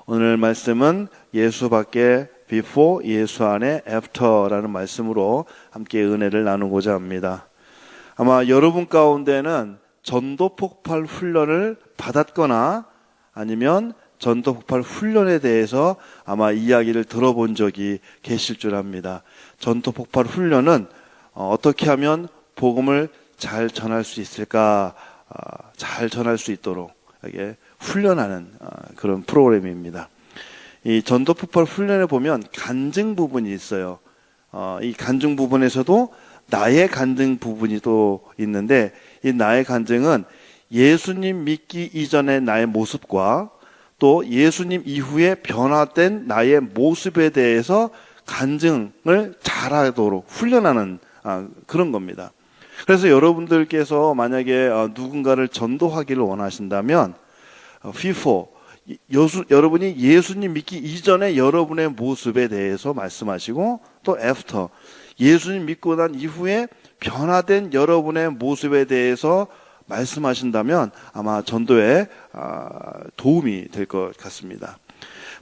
오늘 말씀은 예수 밖에 before, 예수 안에 after라는 말씀으로 함께 은혜를 나누고자 합니다. 아마 여러분 가운데는 전도 폭발 훈련을 받았거나 아니면 전도 폭발 훈련에 대해서 아마 이야기를 들어본 적이 계실 줄 압니다. 전도 폭발 훈련은 어떻게 하면 복음을 잘 전할 수 있을까, 잘 전할 수 있도록 이게 훈련하는 그런 프로그램입니다. 이 전도 폭발 훈련에 보면 간증 부분이 있어요. 이 간증 부분에서도 나의 간증 부분이 또 있는데, 이 나의 간증은 예수님 믿기 이전의 나의 모습과 또 예수님 이후에 변화된 나의 모습에 대해서 간증을 잘하도록 훈련하는 그런 겁니다. 그래서 여러분들께서 만약에 누군가를 전도하기를 원하신다면 before, 여러분이 예수님 믿기 이전의 여러분의 모습에 대해서 말씀하시고, 또 after, 예수님 믿고 난 이후에 변화된 여러분의 모습에 대해서 말씀하신다면 아마 전도에 도움이 될 것 같습니다.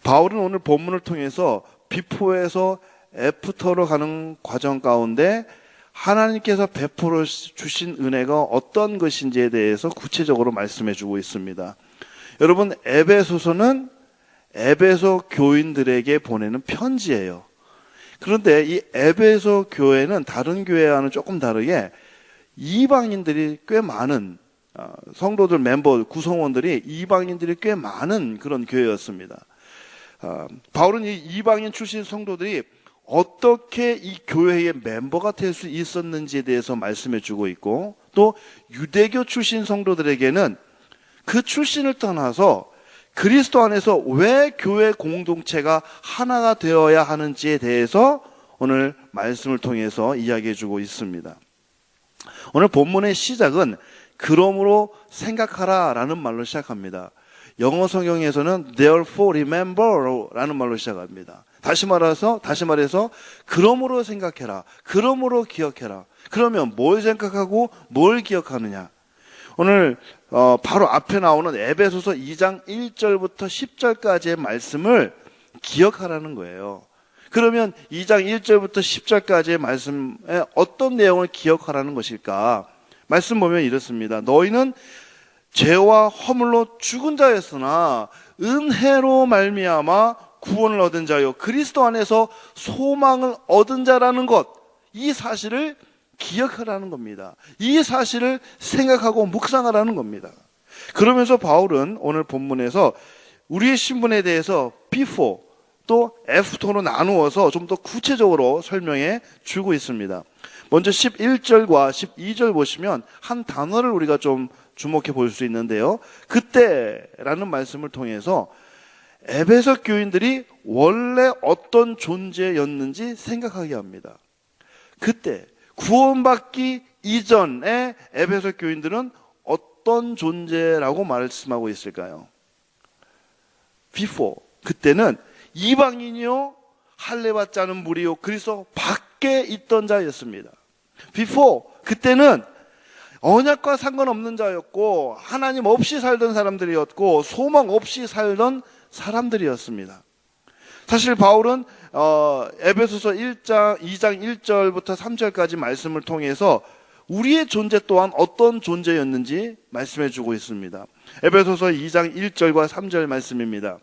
바울은 오늘 본문을 통해서 before에서 after로 가는 과정 가운데 하나님께서 베풀어 주신 은혜가 어떤 것인지에 대해서 구체적으로 말씀해 주고 있습니다. 여러분, 에베소서는 에베소 교인들에게 보내는 편지예요. 그런데 이 에베소 교회는 다른 교회와는 조금 다르게 이방인들이 꽤 많은, 성도들 멤버 구성원들이 이방인들이 꽤 많은 그런 교회였습니다. 바울은 이 이방인 출신 성도들이 어떻게 이 교회의 멤버가 될 수 있었는지에 대해서 말씀해 주고 있고, 또 유대교 출신 성도들에게는 그 출신을 떠나서 그리스도 안에서 왜 교회 공동체가 하나가 되어야 하는지에 대해서 오늘 말씀을 통해서 이야기해 주고 있습니다. 오늘 본문의 시작은 그러므로 생각하라 라는 말로 시작합니다. 영어 성경에서는 therefore remember 라는 말로 시작합니다. 다시 말해서 그러므로 생각해라, 그러므로 기억해라. 그러면 뭘 생각하고 뭘 기억하느냐? 오늘 바로 앞에 나오는 에베소서 2장 1절부터 10절까지의 말씀을 기억하라는 거예요. 그러면 2장 1절부터 10절까지의 말씀에 어떤 내용을 기억하라는 것일까? 말씀 보면 이렇습니다. 너희는 죄와 허물로 죽은 자였으나 은혜로 말미암아 구원을 얻은 자요, 그리스도 안에서 소망을 얻은 자라는 것, 이 사실을 기억하라는 겁니다. 이 사실을 생각하고 묵상하라는 겁니다. 그러면서 바울은 오늘 본문에서 우리의 신분에 대해서 before 또 after로 나누어서 좀 더 구체적으로 설명해 주고 있습니다. 먼저 11절과 12절 보시면 한 단어를 우리가 좀 주목해 볼 수 있는데요, 그때라는 말씀을 통해서 에베소 교인들이 원래 어떤 존재였는지 생각하게 합니다. 그때 구원받기 이전에 에베소 교인들은 어떤 존재라고 말씀하고 있을까요? before, 그때는 이방인이요 할례받지 않은 무리요 그리스도 밖에 있던 자였습니다. before, 그때는 언약과 상관없는 자였고 하나님 없이 살던 사람들이었고 소망 없이 살던 사람들이었습니다. 사실 바울은 에베소서 2장 1절부터 3절까지 말씀을 통해서 우리의 존재 또한 어떤 존재였는지 말씀해 주고 있습니다. 에베소서 2장 1절과 3절 말씀입니다.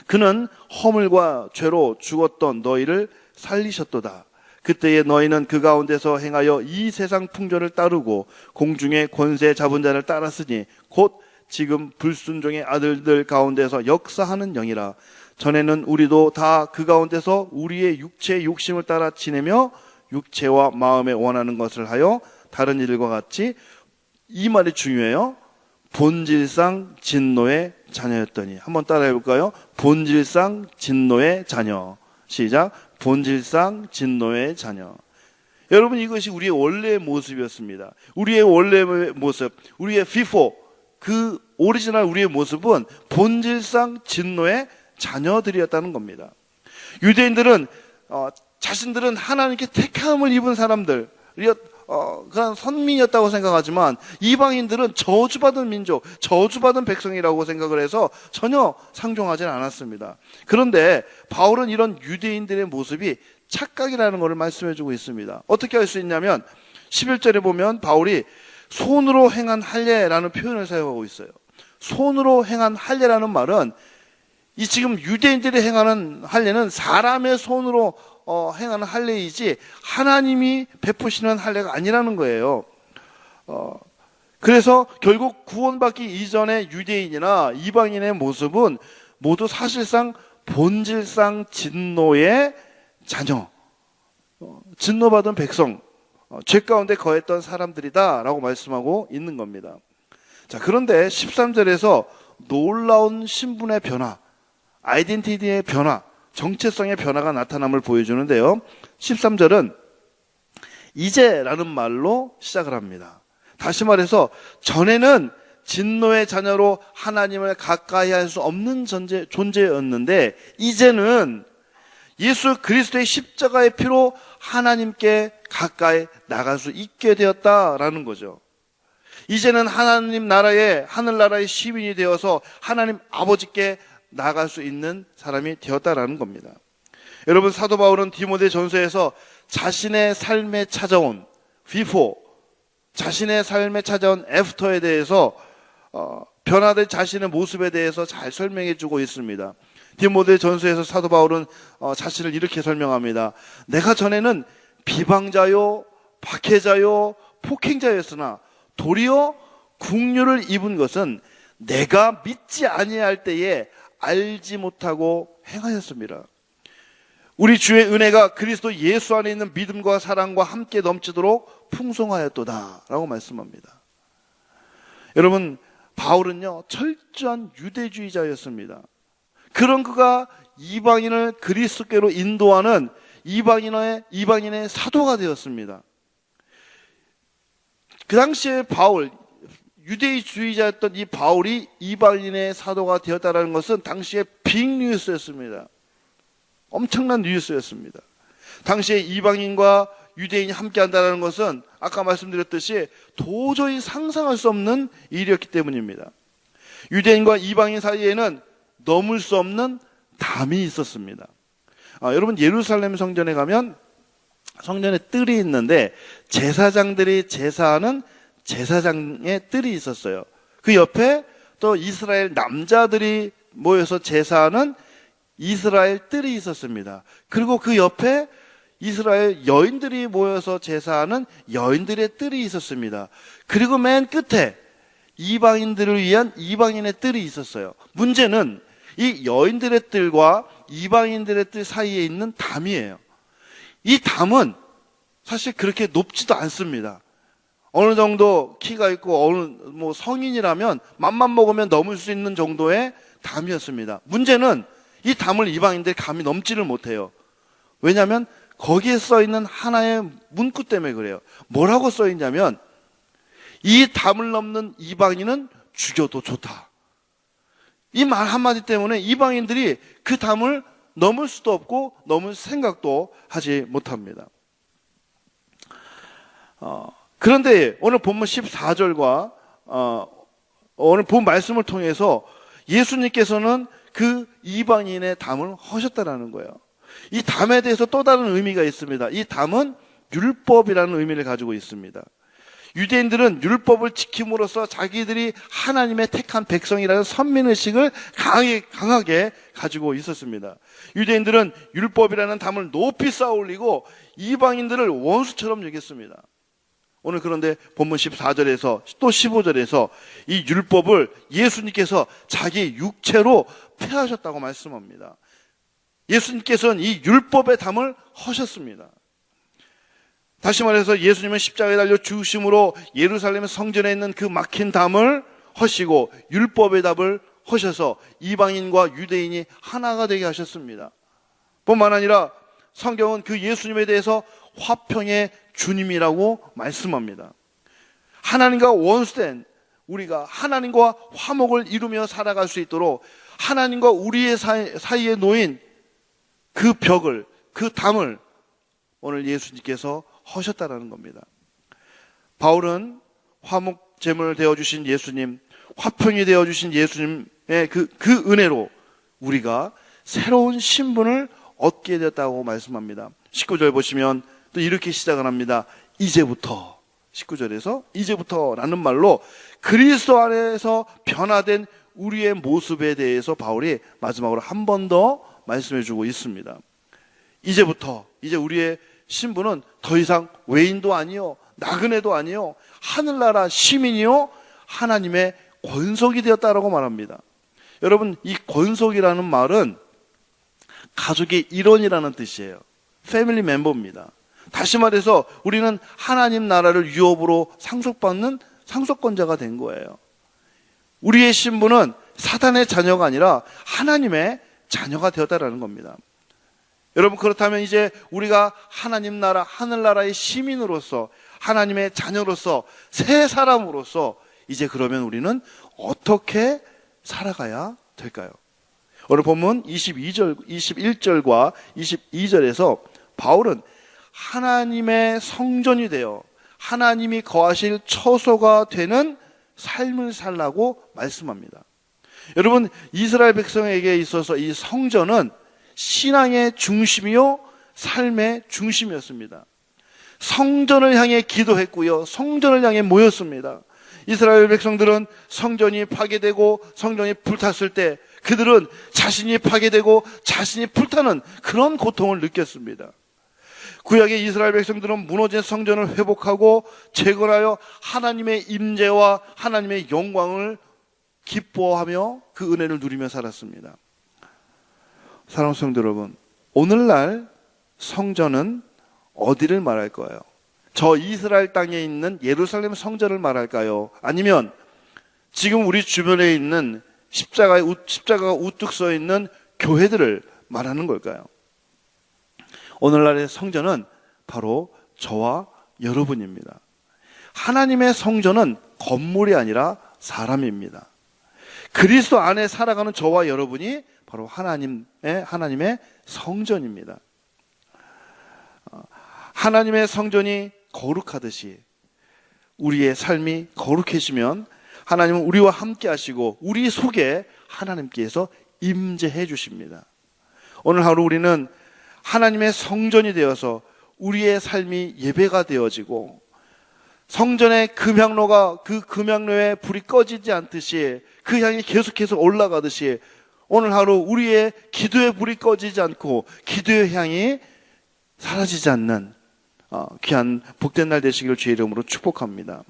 그는 허물과 죄로 죽었던 너희를 살리셨도다. 그때에 너희는 그 가운데서 행하여 이 세상 풍조를 따르고 공중의 권세 잡은 자를 따랐으니 곧 지금 불순종의 아들들 가운데서 역사하는 영이라. 전에는 우리도 다 그 가운데서 우리의 육체의 욕심을 따라 지내며 육체와 마음에 원하는 것을 하여 다른 이들과 같이, 이 말이 중요해요, 본질상 진노의 자녀였더니. 한번 따라해 볼까요? 본질상 진노의 자녀. 시작. 본질상 진노의 자녀. 여러분, 이것이 우리의 원래의 모습이었습니다. 우리의 원래의 모습, 우리의 before, 그 오리지널 우리의 모습은 본질상 진노의 자녀들이었다는 겁니다. 유대인들은 자신들은 하나님께 택함을 입은 사람들, 그냥 선민이었다고 생각하지만 이방인들은 저주받은 민족, 저주받은 백성이라고 생각을 해서 전혀 상종하지는 않았습니다. 그런데 바울은 이런 유대인들의 모습이 착각이라는 것을 말씀해주고 있습니다. 어떻게 할 수 있냐면 11절에 보면 바울이 손으로 행한 할례라는 표현을 사용하고 있어요. 손으로 행한 할례라는 말은 이 지금 유대인들이 행하는 할례는 사람의 손으로 행하는 할례이지 하나님이 베푸시는 할례가 아니라는 거예요. 그래서 결국 구원받기 이전의 유대인이나 이방인의 모습은 모두 사실상 본질상 진노의 자녀, 진노받은 백성, 죄 가운데 거했던 사람들이다라고 말씀하고 있는 겁니다. 자, 그런데 13절에서 놀라운 신분의 변화, 아이덴티티의 변화, 정체성의 변화가 나타남을 보여주는데요. 13절은 이제라는 말로 시작을 합니다. 다시 말해서 전에는 진노의 자녀로 하나님을 가까이 할 수 없는 존재였는데 이제는 예수 그리스도의 십자가의 피로 하나님께 가까이 나갈 수 있게 되었다라는 거죠. 이제는 하나님 나라의 하늘나라의 시민이 되어서 하나님 아버지께 나갈 수 있는 사람이 되었다라는 겁니다. 여러분, 사도 바울은 디모데 전서에서 자신의 삶에 찾아온 before, 자신의 삶에 찾아온 after에 대해서 변화된 자신의 모습에 대해서 잘 설명해 주고 있습니다. 디모데 전서에서 사도 바울은 자신을 이렇게 설명합니다. 내가 전에는 비방자요, 박해자요, 폭행자였으나 도리어 국류를 입은 것은 내가 믿지 아니할 때에 알지 못하고 행하였습니다. 우리 주의 은혜가 그리스도 예수 안에 있는 믿음과 사랑과 함께 넘치도록 풍성하였도다 라고 말씀합니다. 여러분, 바울은요 철저한 유대주의자였습니다. 그런 그가 이방인을 그리스도께로 인도하는 이방인의 사도가 되었습니다. 그 당시에 바울, 유대주의자였던 이 바울이 이방인의 사도가 되었다는 것은 당시에 빅뉴스였습니다. 엄청난 뉴스였습니다. 당시에 이방인과 유대인이 함께 한다는 것은 아까 말씀드렸듯이 도저히 상상할 수 없는 일이었기 때문입니다. 유대인과 이방인 사이에는 넘을 수 없는 담이 있었습니다. 여러분, 예루살렘 성전에 가면 성전에 뜰이 있는데 제사장들이 제사하는 제사장의 뜰이 있었어요. 그 옆에 또 이스라엘 남자들이 모여서 제사하는 이스라엘 뜰이 있었습니다. 그리고 그 옆에 이스라엘 여인들이 모여서 제사하는 여인들의 뜰이 있었습니다. 그리고 맨 끝에 이방인들을 위한 이방인의 뜰이 있었어요. 문제는 이 여인들의 뜰과 이방인들의 뜰 사이에 있는 담이에요. 이 담은 사실 그렇게 높지도 않습니다. 어느 정도 키가 있고 성인이라면 맘만 먹으면 넘을 수 있는 정도의 담이었습니다. 문제는 이 담을 이방인들이 감히 넘지를 못해요. 왜냐하면 거기에 써있는 하나의 문구 때문에 그래요. 뭐라고 써있냐면 이 담을 넘는 이방인은 죽여도 좋다. 이 말 한마디 때문에 이방인들이 그 담을 넘을 수도 없고 넘을 생각도 하지 못합니다. 그런데 오늘 본문 14절과 오늘 본 말씀을 통해서 예수님께서는 그 이방인의 담을 허셨다라는 거예요. 이 담에 대해서 또 다른 의미가 있습니다. 이 담은 율법이라는 의미를 가지고 있습니다. 유대인들은 율법을 지킴으로써 자기들이 하나님의 택한 백성이라는 선민의식을 강하게 가지고 있었습니다. 유대인들은 율법이라는 담을 높이 쌓아 올리고 이방인들을 원수처럼 여겼습니다. 오늘 그런데 본문 14절에서 또 15절에서 이 율법을 예수님께서 자기 육체로 폐하셨다고 말씀합니다. 예수님께서는 이 율법의 담을 허셨습니다. 다시 말해서 예수님은 십자가에 달려 죽으심으로 예루살렘 성전에 있는 그 막힌 담을 허시고 율법의 담을 허셔서 이방인과 유대인이 하나가 되게 하셨습니다. 뿐만 아니라 성경은 그 예수님에 대해서 화평의 주님이라고 말씀합니다. 하나님과 원수된 우리가 하나님과 화목을 이루며 살아갈 수 있도록 하나님과 우리의 사이에 놓인 그 벽을, 그 담을 오늘 예수님께서 허셨다라는 겁니다. 바울은 화목 제물을 되어주신 예수님, 화평이 되어주신 예수님의 그 은혜로 우리가 새로운 신분을 얻게 되었다고 말씀합니다. 19절 보시면 또 이렇게 시작을 합니다. 이제부터, 19절에서 이제부터라는 말로 그리스도 안에서 변화된 우리의 모습에 대해서 바울이 마지막으로 한 번 더 말씀해 주고 있습니다. 이제부터, 이제 우리의 신분은 더 이상 외인도 아니요, 나그네도 아니요, 하늘나라 시민이요, 하나님의 권속이 되었다라고 말합니다. 여러분, 이 권속이라는 말은 가족의 일원이라는 뜻이에요. 패밀리 멤버입니다. 다시 말해서 우리는 하나님 나라를 유업으로 상속받는 상속권자가 된 거예요. 우리의 신분은 사단의 자녀가 아니라 하나님의 자녀가 되었다라는 겁니다. 여러분, 그렇다면 이제 우리가 하나님 나라, 하늘나라의 시민으로서, 하나님의 자녀로서, 새 사람으로서 이제 그러면 우리는 어떻게 살아가야 될까요? 오늘 본문 21절과 22절에서 바울은 하나님의 성전이 되어 하나님이 거하실 처소가 되는 삶을 살라고 말씀합니다. 여러분, 이스라엘 백성에게 있어서 이 성전은 신앙의 중심이요, 삶의 중심이었습니다. 성전을 향해 기도했고요, 성전을 향해 모였습니다. 이스라엘 백성들은 성전이 파괴되고 성전이 불탔을 때 그들은 자신이 파괴되고 자신이 불타는 그런 고통을 느꼈습니다. 구약의 이스라엘 백성들은 무너진 성전을 회복하고 재건하여 하나님의 임재와 하나님의 영광을 기뻐하며 그 은혜를 누리며 살았습니다. 사랑하는 성도 여러분, 오늘날 성전은 어디를 말할까요? 저 이스라엘 땅에 있는 예루살렘 성전을 말할까요? 아니면 지금 우리 주변에 있는 십자가가 우뚝 서 있는 교회들을 말하는 걸까요? 오늘날의 성전은 바로 저와 여러분입니다. 하나님의 성전은 건물이 아니라 사람입니다. 그리스도 안에 살아가는 저와 여러분이 바로 하나님의 성전입니다. 하나님의 성전이 거룩하듯이 우리의 삶이 거룩해지면 하나님은 우리와 함께 하시고 우리 속에 하나님께서 임재해 주십니다. 오늘 하루 우리는 하나님의 성전이 되어서 우리의 삶이 예배가 되어지고 성전의 금향로가 그 금향로에 불이 꺼지지 않듯이 그 향이 계속해서 올라가듯이 오늘 하루 우리의 기도의 불이 꺼지지 않고 기도의 향이 사라지지 않는 귀한 복된 날 되시기를 주의 이름으로 축복합니다.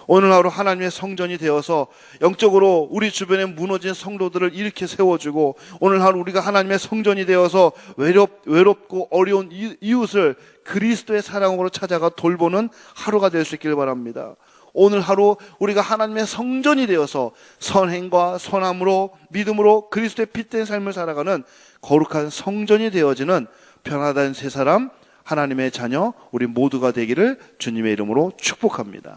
오늘 하루 하나님의 성전이 되어서 영적으로 우리 주변에 무너진 성도들을 일으켜 세워주고 오늘 하루 우리가 하나님의 성전이 되어서 외롭고 어려운 이웃을 그리스도의 사랑으로 찾아가 돌보는 하루가 될 수 있기를 바랍니다. 오늘 하루 우리가 하나님의 성전이 되어서 선행과 선함으로 믿음으로 그리스도의 빛된 삶을 살아가는 거룩한 성전이 되어지는 변화된 새 사람 하나님의 자녀 우리 모두가 되기를 주님의 이름으로 축복합니다.